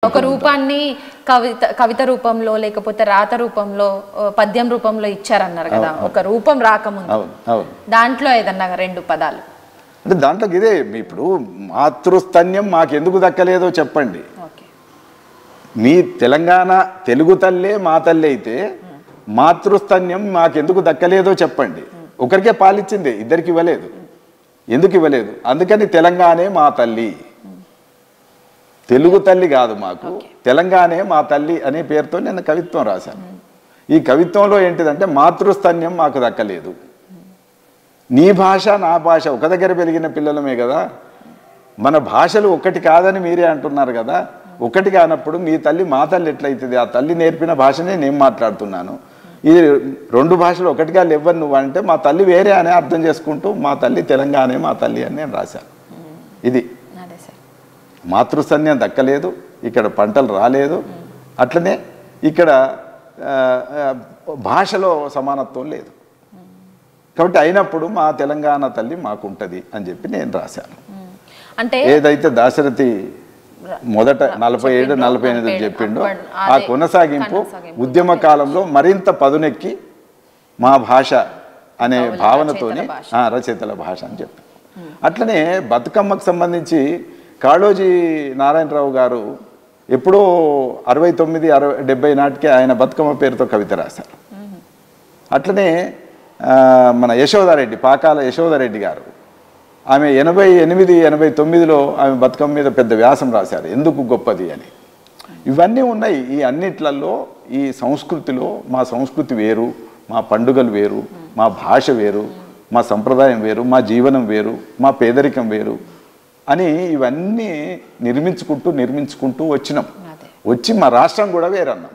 ఒక రూపాన్ని కవిత రూపంలో లేకపోతే రాత రూపంలో పద్యం రూపంలో ఇచ్చారన్నారు కదా, ఒక రూపం రాకముందు దాంట్లో ఏదన్నా రెండు పదాలు అంటే దాంట్లోకి ఇదే ఇప్పుడు మాతృస్తన్యం మాకెందుకు దక్కలేదో చెప్పండి. మీ తెలంగాణ తెలుగు తల్లే మా తల్లి అయితే మాతృస్తన్యం మాకెందుకు దక్కలేదో చెప్పండి. ఒకరికే పాలిచ్చింది, ఇద్దరికి ఇవ్వలేదు. ఎందుకు ఇవ్వలేదు? అందుకని తెలంగాణే మా తల్లి, తెలుగు తల్లి కాదు మాకు, తెలంగాణే మా తల్లి అనే పేరుతో నేను కవిత్వం రాశాను. ఈ కవిత్వంలో ఏంటిదంటే మాతృస్తన్యం మాకు దక్కలేదు. నీ భాష నా భాష ఒక దగ్గర పెరిగిన పిల్లలమే కదా, మన భాషలు ఒక్కటి కాదని మీరే అంటున్నారు కదా. ఒకటి కానప్పుడు మీ తల్లి మా తల్లి ఎట్లయితుంది? ఆ తల్లి నేర్పిన భాషనే నేను మాట్లాడుతున్నాను. ఇది రెండు భాషలు ఒకటిగా లేవని నువ్వు అంటే మా తల్లి వేరే అనే అర్థం చేసుకుంటూ మా తల్లి తెలంగాణే మా తల్లి అని నేను రాశాను. ఇది మాతృస్తన్యం దక్కలేదు, ఇక్కడ పంటలు రాలేదు, అట్లనే ఇక్కడ భాషలో సమానత్వం లేదు. కాబట్టి అయినప్పుడు మా తెలంగాణ తల్లి మాకుంటుంది అని చెప్పి నేను రాశాను. అంటే ఏదైతే దాశరథి మొదట 47-48 చెప్పిండో ఆ కొనసాగింపు ఉద్యమ కాలంలో మరింత పదునెక్కి మా భాష అనే భావనతోని రచయితల భాష అని చెప్పాను. అట్లనే బతుకమ్మకు సంబంధించి కాళోజీ నారాయణరావు గారు ఎప్పుడో 69-70 నాటికి ఆయన బతుకమ్మ పేరుతో కవిత రాశారు. అట్లనే మన యశోదారెడ్డి, పాకాల యశోదారెడ్డి గారు, ఆమె 88-89లో ఆమె బతుకమ్మ మీద పెద్ద వ్యాసం రాశారు, ఎందుకు గొప్పది అని. ఇవన్నీ ఉన్నాయి. ఈ అన్నిట్లలో ఈ సంస్కృతిలో మా సంస్కృతి వేరు, మా పండుగలు వేరు, మా భాష వేరు, మా సంప్రదాయం వేరు, మా జీవనం వేరు, మా పేదరికం వేరు అని ఇవన్నీ నిర్మించుకుంటూ వచ్చినాం. వచ్చి మా రాష్ట్రం కూడా వేరన్నాం.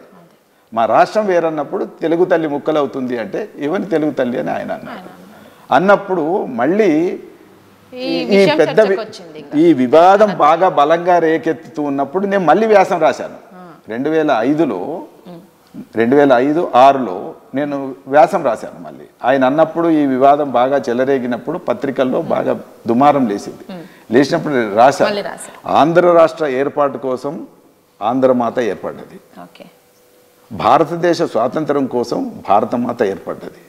మా రాష్ట్రం వేరన్నప్పుడు తెలుగు తల్లి ముక్కలవుతుంది అంటే ఎవరి తెలుగు తల్లి అని ఆయన అన్నప్పుడు మళ్ళీ ఈ వివాదం బాగా బలంగా రేకెత్తుతూ ఉన్నప్పుడు నేను మళ్ళీ వ్యాసం రాశాను. 2005-6లో నేను వ్యాసం రాశాను మళ్ళీ. ఆయన అన్నప్పుడు ఈ వివాదం బాగా చెలరేగినప్పుడు పత్రికల్లో బాగా దుమారం లేచినప్పుడు రాశాను. ఆంధ్ర రాష్ట్ర ఏర్పాటు కోసం ఆంధ్రమాత ఏర్పడ్డది, భారతదేశ స్వాతంత్రం కోసం భారతమాత ఏర్పడ్డది,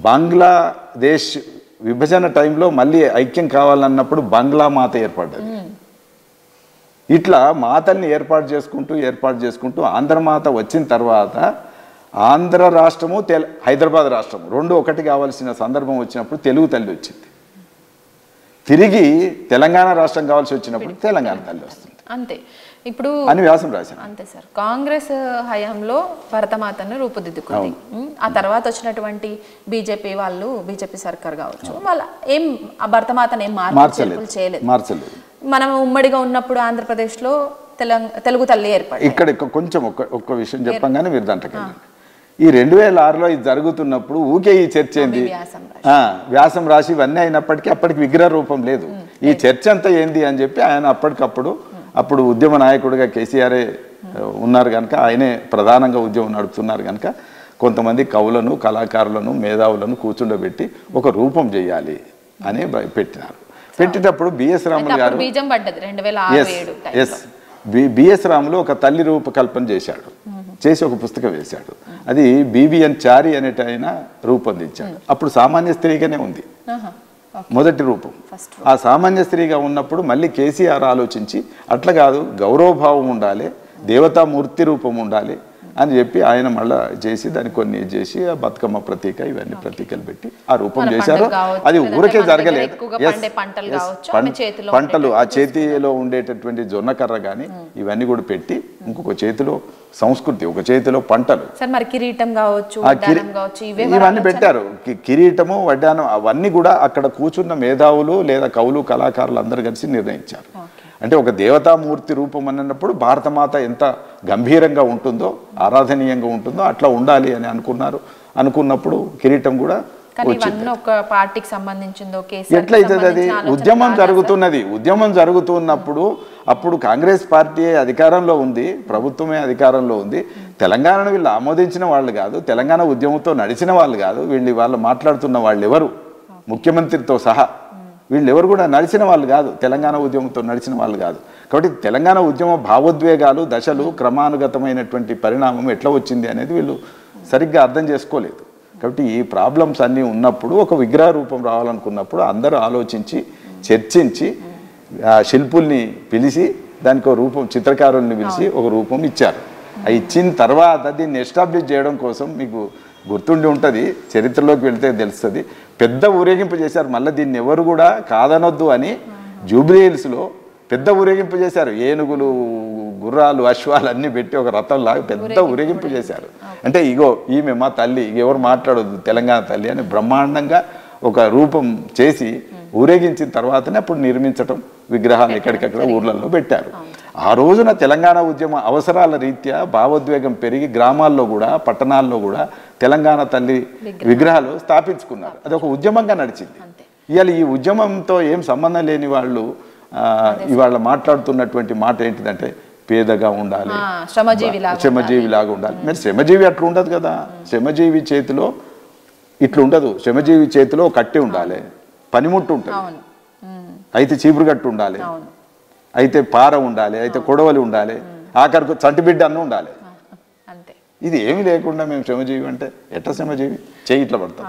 బంగ్లాదేశ్ విభజన టైంలో మళ్ళీ ఐక్యం కావాలన్నప్పుడు బంగ్లా మాత ఏర్పడ్డది. ఇట్లా మాతల్ని ఏర్పాటు చేసుకుంటూ ఆంధ్రమాత వచ్చిన తర్వాత ఆంధ్ర రాష్ట్రము హైదరాబాద్ రాష్ట్రము రెండు ఒకటి కావాల్సిన సందర్భం వచ్చినప్పుడు తెలుగు తల్లి వచ్చింది. తిరిగి తెలంగాణ రాష్ట్రం కావాల్సి వచ్చినప్పుడు తెలంగాణ తల్లి వస్తుంది. అంతే ఇప్పుడు అని వ్యాసం రాశాను. అంతే సార్. కాంగ్రెస్ హయాంలో భరతమాతను రూపుదిద్దుకుంది. ఆ తర్వాత వచ్చినటువంటి బీజేపీ సర్కార్ కావచ్చు, వాళ్ళ ఏం ఆ భరతమాతను ఏం మార్పులు చేయలేదు. మనం ఉమ్మడిగా ఉన్నప్పుడు ఆంధ్రప్రదేశ్లో తెలుగు తల్లి ఏర్పడి ఇక్కడ కొంచెం ఒక్క విషయం చెప్పంగానే మీరు దాంట్లోకి ఈ 2006లో ఇది జరుగుతున్నప్పుడు ఊకే ఈ చర్చ ఏంది, వ్యాసం రాసి ఇవన్నీ అయినప్పటికీ అప్పటికి విగ్రహ రూపం లేదు. ఈ చర్చ అంతా ఏంది అని చెప్పి ఆయన అప్పుడు ఉద్యమ నాయకుడిగా కేసీఆరే ఉన్నారు కనుక, ఆయనే ప్రధానంగా ఉద్యమం నడుపుతున్నారు కనుక కొంతమంది కవులను, కళాకారులను, మేధావులను కూర్చుండబెట్టి ఒక రూపం చేయాలి అని పెట్టినారు. పెట్టేటప్పుడు బిఎస్ రాములు గారు బిఎస్ రాములు ఒక తల్లి రూపకల్పన చేసి ఒక పుస్తకం వేశాడు. అది బిబిఎన్ చారి అనేట ఆయన రూపొందించాడు. అప్పుడు సామాన్య స్త్రీగానే ఉంది మొదటి రూపం. ఆ సామాన్య స్త్రీగా ఉన్నప్పుడు మళ్ళీ కేసీఆర్ ఆలోచించి అట్లా కాదు, గౌరవభావం ఉండాలి, దేవతామూర్తి రూపం ఉండాలి అని చెప్పి ఆయన మళ్ళా చేసి దాన్ని కొన్ని చేసి ఆ బతుకమ్మ ప్రతీక ఇవన్నీ ప్రతీకలు పెట్టి ఆ రూపం చేశారు. అది ఊరికే జరగలేదు. పంటలు ఆ చేతిలో ఉండేటటువంటి జొన్నకర్ర కానీ ఇవన్నీ కూడా పెట్టి ఇంకొక చేతిలో సంస్కృతి, ఒక చేతిలో పంటలు, ఇవన్నీ పెట్టారు. కిరీటము, వడ్డానం అవన్నీ కూడా అక్కడ కూర్చున్న మేధావులు లేదా కవులు, కళాకారులు అందరూ కలిసి నిర్ణయించారు. అంటే ఒక దేవతామూర్తి రూపం అన్నప్పుడు భారతమాత ఎంత గంభీరంగా ఉంటుందో, ఆరాధనీయంగా ఉంటుందో అట్లా ఉండాలి అని అనుకున్నప్పుడు కిరీటం కూడా ఎట్లయితుంది? అది ఉద్యమం జరుగుతున్నప్పుడు అప్పుడు కాంగ్రెస్ పార్టీ అధికారంలో ఉంది, ప్రభుత్వమే అధికారంలో ఉంది. తెలంగాణను వీళ్ళు ఆమోదించిన వాళ్ళు కాదు, తెలంగాణ ఉద్యమంతో నడిచిన వాళ్ళు కాదు. వాళ్ళు మాట్లాడుతున్న వాళ్ళు ఎవరు, ముఖ్యమంత్రితో సహా వీళ్ళు ఎవరు కూడా నడిచిన వాళ్ళు కాదు, తెలంగాణ ఉద్యమంతో నడిచిన వాళ్ళు కాదు. కాబట్టి తెలంగాణ ఉద్యమ భావోద్వేగాలు దశలు క్రమానుగతమైనటువంటి పరిణామం ఎట్లా వచ్చింది అనేది వీళ్ళు సరిగ్గా అర్థం చేసుకోలేదు. కాబట్టి ఈ ప్రాబ్లమ్స్ అన్నీ ఉన్నప్పుడు ఒక విగ్రహ రూపం రావాలనుకున్నప్పుడు అందరూ ఆలోచించి చర్చించి శిల్పుల్ని పిలిచి దానికి ఒక రూపం, చిత్రకారుల్ని పిలిచి ఒక రూపం ఇచ్చారు. ఇచ్చిన తర్వాత దీన్ని ఎస్టాబ్లిష్ చేయడం కోసం మీకు గుర్తుండి ఉంటుంది, చరిత్రలోకి వెళ్తే తెలుస్తుంది, పెద్ద ఊరేగింపు చేశారు. మళ్ళీ దీన్ని ఎవరు కూడా కాదనొద్దు అని జూబ్లీ హిల్స్లో పెద్ద ఊరేగింపు చేశారు. ఏనుగులు, గుర్రాలు, అశ్వాలు అన్నీ పెట్టి ఒక రథంలాగా పెద్ద ఊరేగింపు చేశారు. అంటే ఇగో ఈమె మా తల్లి, ఎవరు మాట్లాడొద్దు తెలంగాణ తల్లి అని బ్రహ్మాండంగా ఒక రూపం చేసి ఊరేగించిన తర్వాతనే అప్పుడు నిర్మించటం, విగ్రహాలు ఎక్కడికక్కడ ఊర్లలో పెట్టారు. ఆ రోజున తెలంగాణ ఉద్యమ అవసరాల రీత్యా భావోద్వేగం పెరిగి గ్రామాల్లో కూడా పట్టణాల్లో కూడా తెలంగాణ తల్లి విగ్రహాలు స్థాపించుకున్నారు. అది ఒక ఉద్యమంగా నడిచింది. ఇవాళ ఈ ఉద్యమంతో ఏం సంబంధం లేని వాళ్ళు ఇవాళ మాట్లాడుతున్నటువంటి మాట ఏంటిదంటే పేదగా ఉండాలి, శ్రమజీవిలాగా ఉండాలి. మరి శ్రమజీవి అట్లా ఉండదు కదా. శ్రమజీవి చేతిలో ఇట్లా ఉండదు. శ్రమజీవి చేతిలో కట్టి ఉండాలి, పనిముట్టు ఉంటుంది, అయితే చీపురు కట్టు ఉండాలి, అయితే పార ఉండాలి, అయితే కొడవలి ఉండాలి, ఆఖరికి చంటిబిడ్డ అన్న ఉండాలి. ఇది ఏమి లేకుండా మేము శ్రమజీవి అంటే ఎట్లా శ్రమజీవి? చేయి ఇట్లా పడతాం.